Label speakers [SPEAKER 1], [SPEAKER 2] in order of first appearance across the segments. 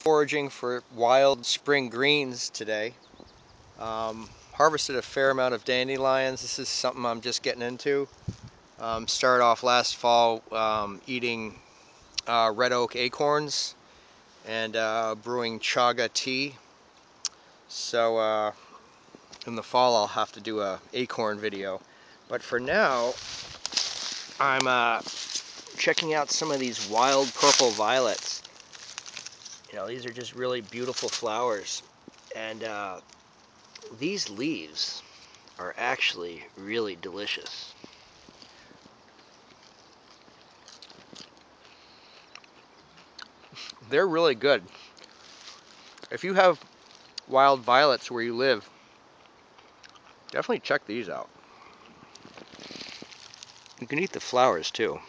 [SPEAKER 1] Foraging for wild spring greens today. Harvested a fair amount of dandelions. This is something I'm just getting into. Started off last fall eating red oak acorns and brewing chaga tea. So in the fall I'll have to do a acorn video. But for now, I'm checking out some of these wild purple violets. You know, these are just really beautiful flowers, and these leaves are actually really delicious. They're really good. If you have wild violets where you live, definitely check these out. You can eat the flowers too.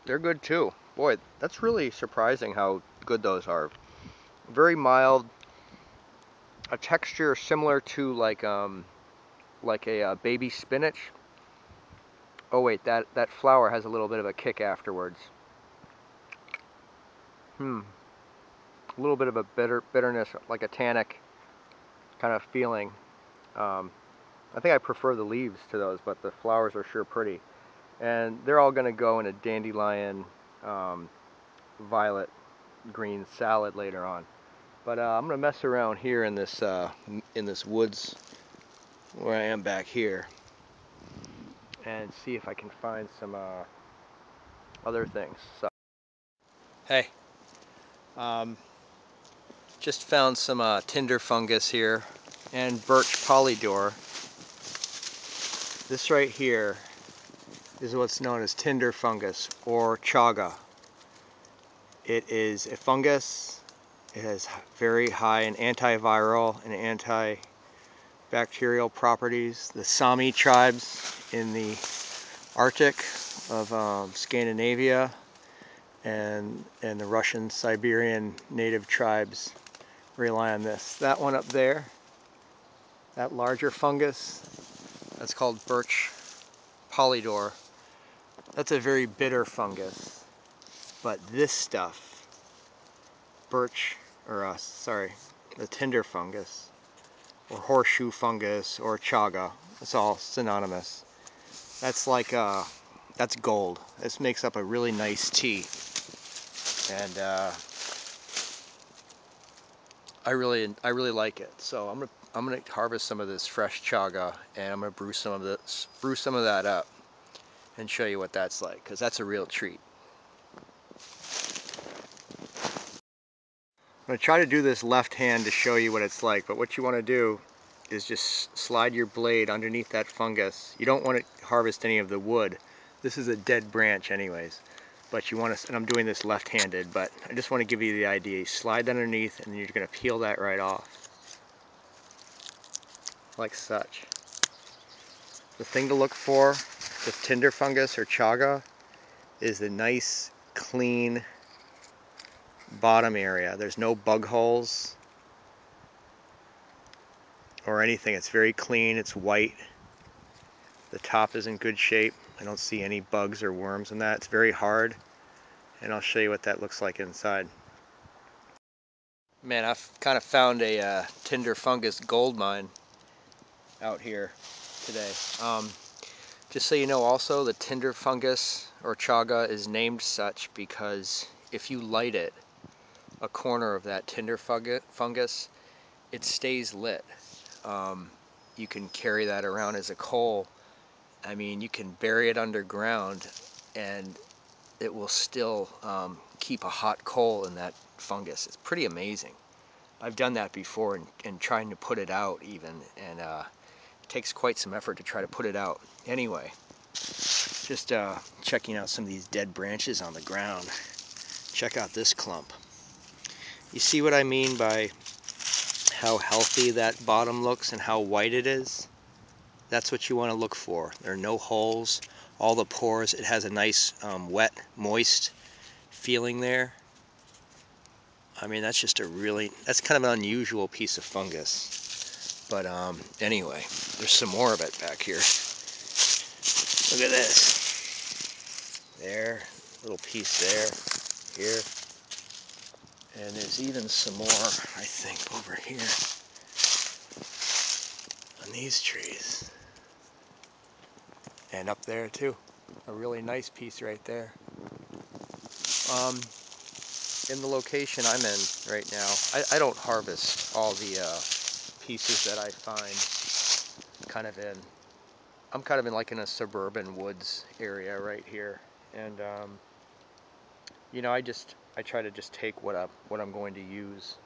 [SPEAKER 1] They're good too. Boy, that's really surprising how good those are. Very mild, a texture similar to like a baby spinach. Oh wait, that flower has a little bit of a kick afterwards. A little bit of a bitterness, like a tannic kind of feeling. I think I prefer the leaves to those, but the flowers are sure pretty. And they're all going to go in a dandelion violet green salad later on. But I'm going to mess around here in this woods where I am back here and see if I can find some other things. So, hey, just found some Tinder fungus here and birch polydor. This right here is what's known as Tinder fungus or chaga. It is a fungus. It has very high in antiviral and antibacterial properties. The Sami tribes in the Arctic of Scandinavia and the Russian Siberian native tribes rely on this. That one up there, that larger fungus, that's called birch polydor. That's a very bitter fungus. But this stuff, the Tinder fungus, or horseshoe fungus, or chaga, it's all synonymous. That's like, that's gold. This makes up a really nice tea. And I really like it. So I'm gonna harvest some of this fresh chaga, and I'm gonna brew some of that up and show you what that's like, because that's a real treat. I'm going to try to do this left hand to show you what it's like, but what you want to do is just slide your blade underneath that fungus. You don't want to harvest any of the wood. This is a dead branch anyways, but you want to, and I'm doing this left-handed, but I just want to give you the idea. You slide underneath and you're going to peel that right off, like such. The thing to look for with Tinder fungus or chaga is the nice, clean bottom area. There's no bug holes or anything. It's very clean. It's white. The top is in good shape. I don't see any bugs or worms in that. It's very hard, and I'll show you what that looks like inside. Man, I've kind of found a Tinder fungus gold mine out here today. Just so you know, also the Tinder fungus or chaga is named such because if you light it, a corner of that Tinder fungus, it stays lit. You can carry that around as a coal. I mean, you can bury it underground and it will still keep a hot coal in that fungus. It's pretty amazing. I've done that before and trying to put it out even, and it takes quite some effort to try to put it out. Anyway, just checking out some of these dead branches on the ground. Check out this clump. You see what I mean by how healthy that bottom looks and how white it is? That's what you want to look for. There are no holes, all the pores. It has a nice wet, moist feeling there. I mean, that's just that's kind of an unusual piece of fungus. But anyway, there's some more of it back here. Look at this. There, little piece there, here. And there's even some more, I think, over here on these trees. And up there too. A really nice piece right there. In the location I'm in right now, I don't harvest all the pieces that I find I'm kind of in like in a suburban woods area right here. And you know, I try to just take what I'm going to use,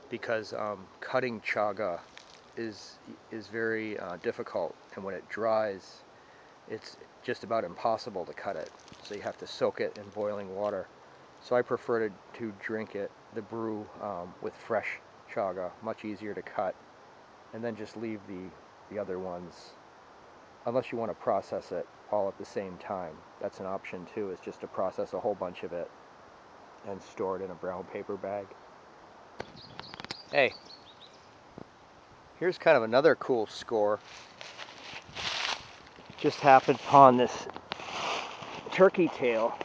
[SPEAKER 1] because cutting chaga is very difficult, and when it dries, it's just about impossible to cut it. So you have to soak it in boiling water. So I prefer to drink it, the brew, with fresh chaga, much easier to cut, and then just leave the other ones, unless you want to process it all at the same time. That's an option too, is just to process a whole bunch of it and store it in a brown paper bag. Hey, here's kind of another cool score. Just happened upon this turkey tail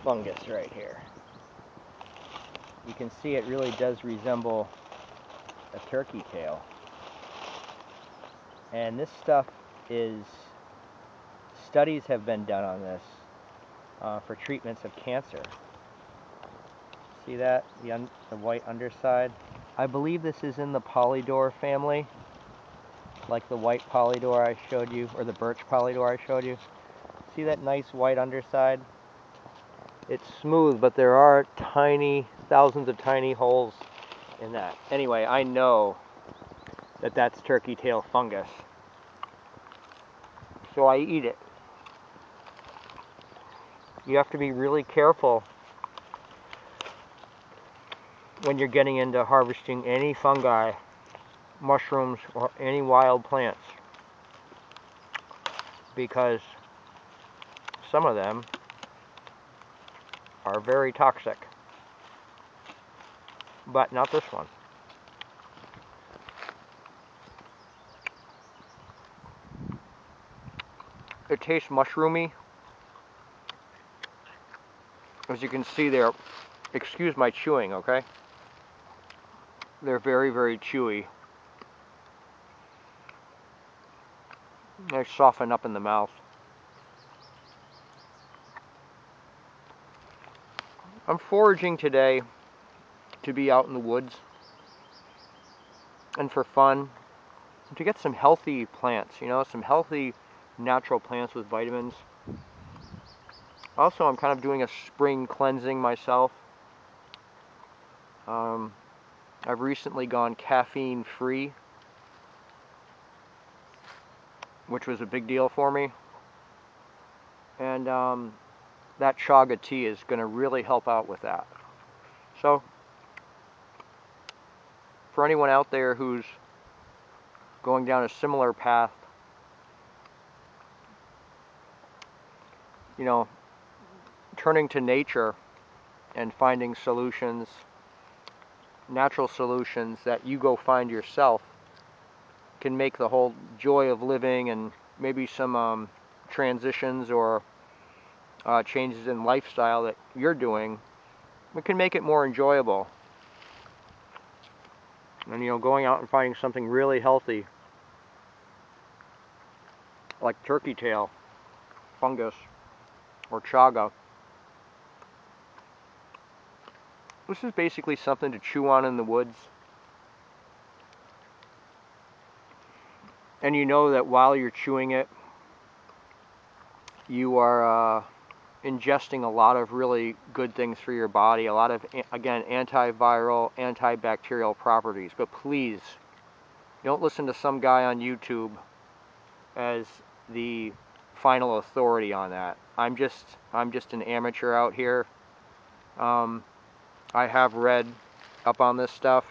[SPEAKER 1] fungus right here. You can see it really does resemble a turkey tail. And this stuff studies have been done on this for treatments of cancer. See that? The white underside? I believe this is in the polydor family, like the white polydor I showed you, or the birch polydor I showed you. See that nice white underside? It's smooth, but there are thousands of tiny holes in that. Anyway, I know that that's turkey tail fungus, so I eat it. You have to be really careful when you're getting into harvesting any fungi, mushrooms, or any wild plants, because some of them are very toxic, but not this one. It tastes mushroomy, as you can see there. Excuse my chewing, okay? They're very, very chewy. They soften up in the mouth. I'm foraging today to be out in the woods and for fun, to get some healthy plants, you know, some healthy natural plants with vitamins. Also, I'm kind of doing a spring cleansing myself. I've recently gone caffeine free, which was a big deal for me. And that chaga tea is going to really help out with that. So, for anyone out there who's going down a similar path, you know, turning to nature and finding solutions, natural solutions that you go find yourself, can make the whole joy of living, and maybe some transitions or changes in lifestyle that you're doing, it can make it more enjoyable. And, you know, going out and finding something really healthy, like turkey tail fungus or chaga. This is basically something to chew on in the woods. And you know that while you're chewing it, you are ingesting a lot of really good things for your body. A lot of, again, antiviral, antibacterial properties. But please, don't listen to some guy on YouTube as the final authority on that. I'm just an amateur out here. I have read up on this stuff.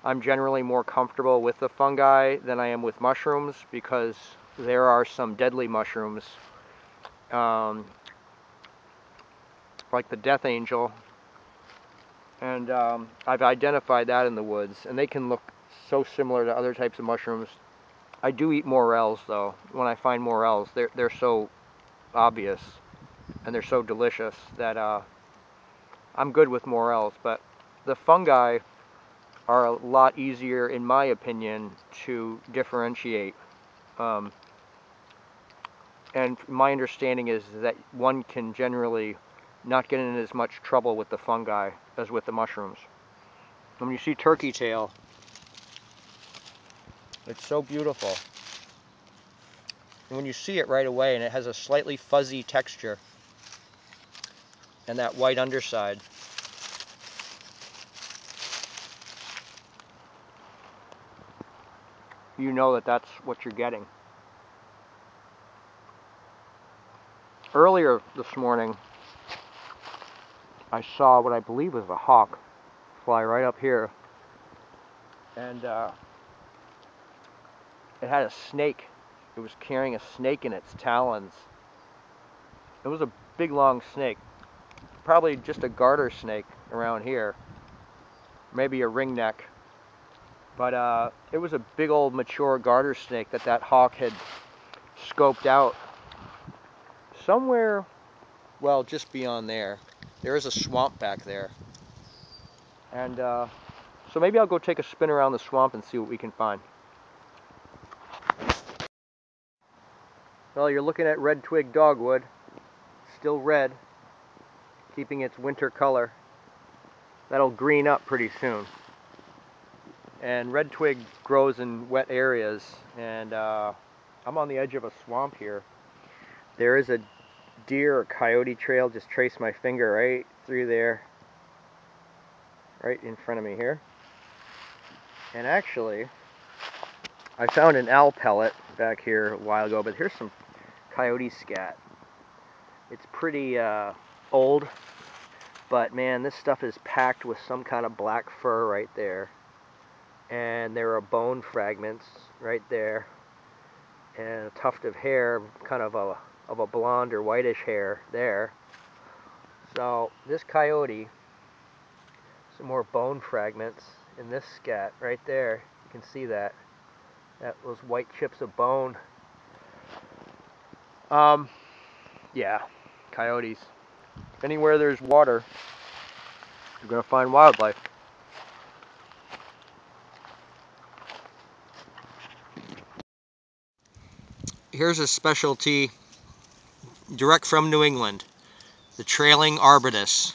[SPEAKER 1] I'm generally more comfortable with the fungi than I am with mushrooms, because there are some deadly mushrooms, like the death angel, and I've identified that in the woods, and they can look so similar to other types of mushrooms. I do eat morels, though. When I find morels, they're so obvious. and they're so delicious that I'm good with morels. But the fungi are a lot easier, in my opinion, to differentiate. And my understanding is that one can generally not get in as much trouble with the fungi as with the mushrooms. And when you see turkey tail, it's so beautiful. And when you see it right away, and it has a slightly fuzzy texture, and that white underside, you know that that's what you're getting. Earlier this morning, I saw what I believe was a hawk fly right up here, and it had a snake. It was carrying a snake in its talons. It was a big, long snake, probably just a garter snake around here, maybe a ringneck. But it was a big old mature garter snake that hawk had scoped out somewhere, well, just beyond there. There is a swamp back there. And so maybe I'll go take a spin around the swamp and see what we can find. Well, you're looking at red twig dogwood, still red, keeping its winter color. That'll green up pretty soon. And red twig grows in wet areas, and I'm on the edge of a swamp here. There is a deer or coyote trail. Just trace my finger right through there, right in front of me here. And actually, I found an owl pellet back here a while ago, but here's some coyote scat. It's pretty old, but man, this stuff is packed with some kind of black fur right there. And there are bone fragments right there, and a tuft of hair, kind of a blonde or whitish hair there. So this coyote, some more bone fragments in this scat right there. You can see that. Those white chips of bone. Yeah, coyotes. Anywhere there's water, you're gonna find wildlife. Here's a specialty direct from New England, the trailing arbutus.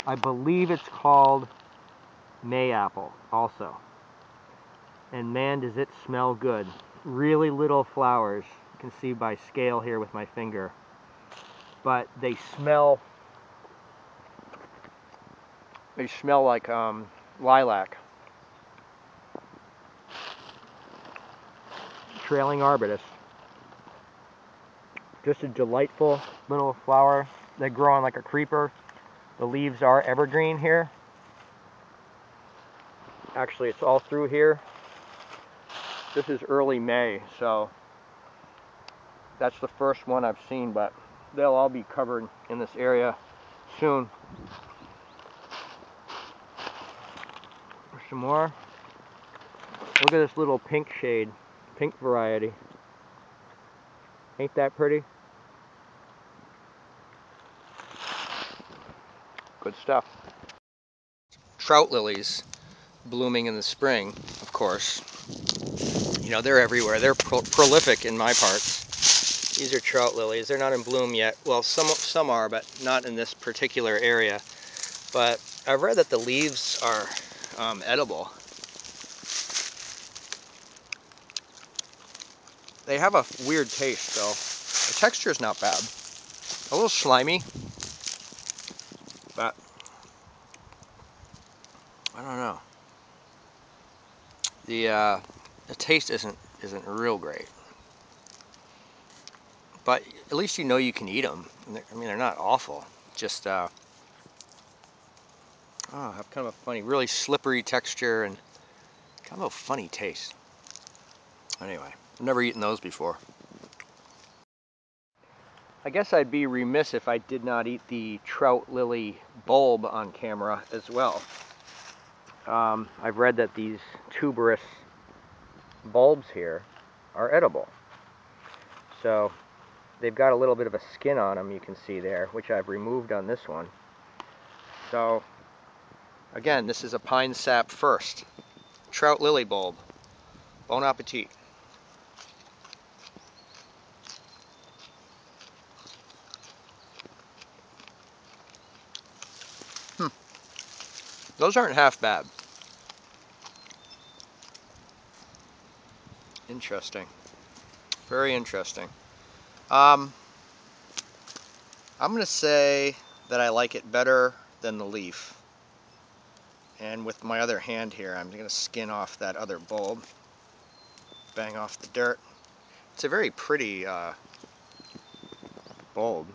[SPEAKER 1] I believe it's called mayapple also. And man, does it smell good. Really little flowers. You can see by scale here with my finger. But they smell like lilac. Trailing arbutus. Just a delightful little flower. They grow on like a creeper. The leaves are evergreen here. Actually, it's all through here. This is early May, so that's the first one I've seen, but they'll all be covered in this area soon. There's some more. Look at this little pink shade, pink variety. Ain't that pretty? Good stuff. Trout lilies blooming in the spring, of course. You know, they're everywhere. They're prolific in my parts. These are trout lilies. They're not in bloom yet. Well, some are, but not in this particular area. But I've read that the leaves are edible. They have a weird taste, though. The texture is not bad. A little slimy, but I don't know. The taste isn't real great. But at least you know you can eat them. I mean, they're not awful. Just have kind of a funny, really slippery texture and kind of a funny taste. Anyway, I've never eaten those before. I guess I'd be remiss if I did not eat the trout lily bulb on camera as well. I've read that these tuberous bulbs here are edible. So they've got a little bit of a skin on them, you can see there, which I've removed on this one. So, again, this is a pine sap first. Trout Lily bulb. Bon appetit. Those aren't half bad. Interesting. Very interesting. I'm going to say that I like it better than the leaf. And with my other hand here, I'm going to skin off that other bulb. Bang off the dirt. It's a very pretty bulb.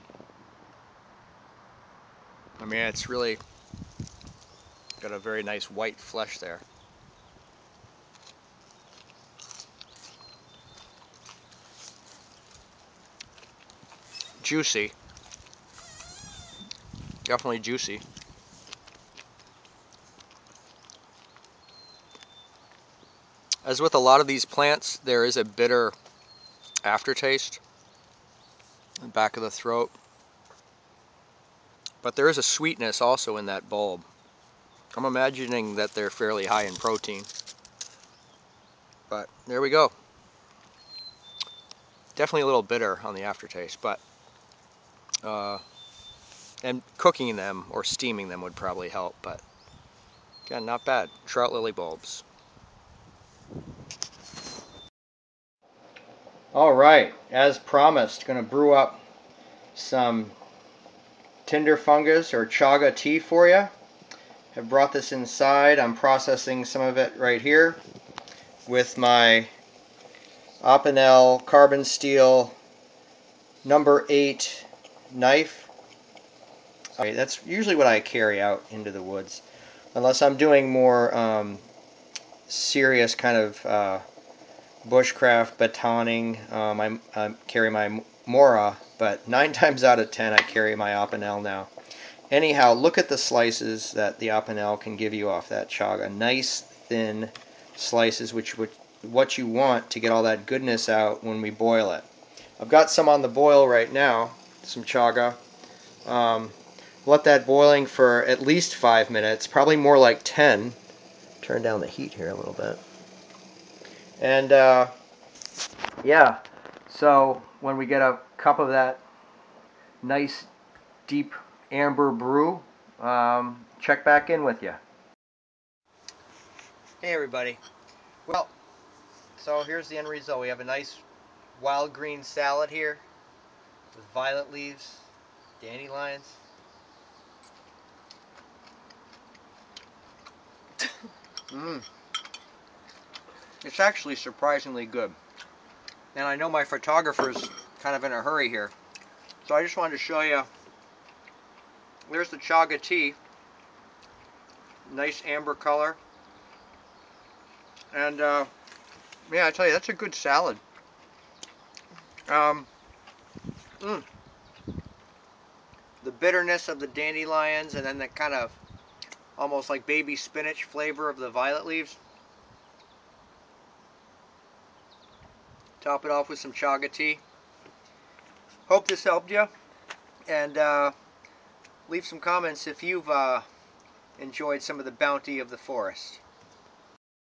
[SPEAKER 1] I mean, it's really got a very nice white flesh there. Juicy. Definitely juicy. As with a lot of these plants, there is a bitter aftertaste in the back of the throat. But there is a sweetness also in that bulb. I'm imagining that they're fairly high in protein. But there we go. Definitely a little bitter on the aftertaste, but and cooking them or steaming them would probably help, but again, not bad. Trout lily bulbs. All right, as promised, going to brew up some Tinder fungus or chaga tea for you. I've brought this inside. I'm processing some of it right here with my Opinel carbon steel number 8 knife. Okay, that's usually what I carry out into the woods, unless I'm doing more serious kind of bushcraft batoning. I carry my Mora, but 9 times out of 10 I carry my Opinel now. Anyhow, look at the slices that the Opinel can give you off that chaga. Nice thin slices, which what you want to get all that goodness out when we boil it. I've got some on the boil right now, some chaga. Let that boiling for at least 5 minutes, probably more like 10. Turn down the heat here a little bit. And yeah, so when we get a cup of that nice deep amber brew, check back in with you. Hey everybody. Well, so here's the end result. We have a nice wild green salad here with violet leaves, dandelions. It's actually surprisingly good. And I know my photographer's kind of in a hurry here, so I just wanted to show you. There's the chaga tea. Nice amber color. And yeah, I tell you, that's a good salad. The bitterness of the dandelions and then the kind of almost like baby spinach flavor of the violet leaves. Top it off with some chaga tea. Hope this helped you. And leave some comments if you've enjoyed some of the bounty of the forest.